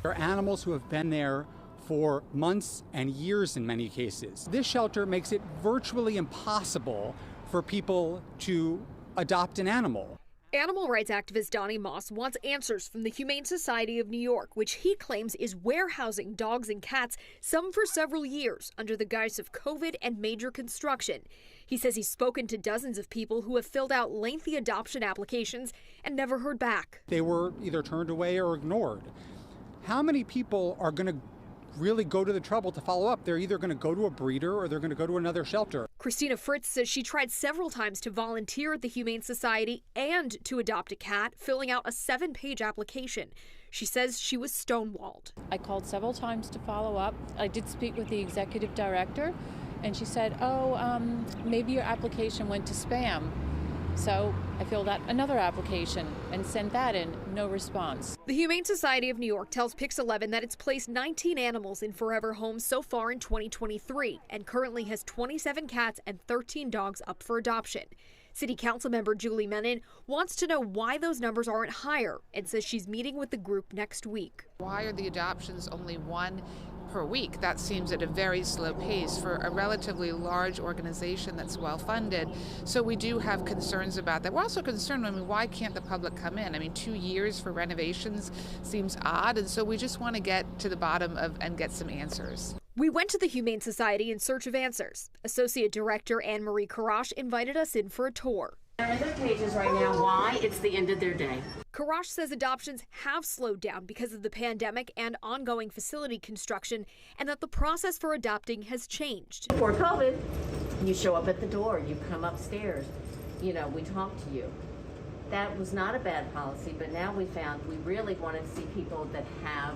There are animals who have been there for months and years in many cases. This shelter makes it virtually impossible for people to adopt an animal. Animal rights activist Donnie Moss wants answers from the Humane Society of New York, which he claims is warehousing dogs and cats, some for several years, under the guise of COVID and major construction. He says he's spoken to dozens of people who have filled out lengthy adoption applications and never heard back. They were either turned away or ignored. How many people are going to really go to the trouble to follow up? They're either going to go to a breeder or they're going to go to another shelter. Christina Fritz says she tried several times to volunteer at the Humane Society and to adopt a cat, filling out a 7-page application. She says she was stonewalled. I called several times to follow up. I did speak with the executive director, and she said, maybe your application went to spam. So I filled out another application and sent that in, no response. The Humane Society of New York tells Pix 11 that it's placed 19 animals in forever homes so far in 2023 and currently has 27 cats and 13 dogs up for adoption. City Council member Julie Menon wants to know why those numbers aren't higher and says she's meeting with the group next week. Why are the adoptions only one per week? That seems at a very slow pace for a relatively large organization that's well funded. So we do have concerns about that. We're also concerned, why can't the public come in? 2 years for renovations seems odd, and so we just want to get to the bottom of and get some answers. We went to the Humane Society in search of answers. Associate Director Anne-Marie Karash invited us in for a tour. They're in their cages right now. Why? It's the end of their day. Karash says adoptions have slowed down because of the pandemic and ongoing facility construction, and that the process for adopting has changed. Before COVID, you show up at the door, you come upstairs, we talk to you. That was not a bad policy, but now we found we really want to see people that have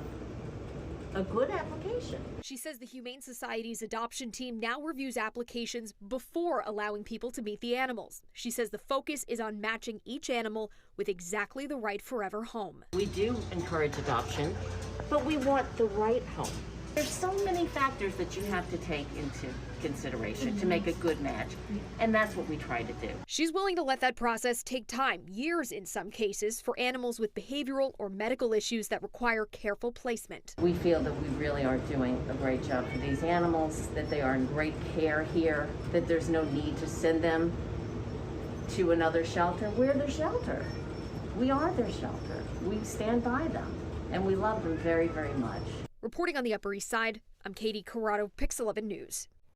a good application. She says the Humane Society's adoption team now reviews applications before allowing people to meet the animals. She says the focus is on matching each animal with exactly the right forever home. We do encourage adoption, but we want the right home. There's so many factors that you have to take into consideration to make a good match, and that's what we try to do. She's willing to let that process take time, years in some cases, for animals with behavioral or medical issues that require careful placement. We feel that we really are doing a great job for these animals, that they are in great care here, that there's no need to send them to another shelter. We're their shelter. We are their shelter. We stand by them, and we love them very, very much. Reporting on the Upper East Side, I'm Katie Corrado, Pix 11 News.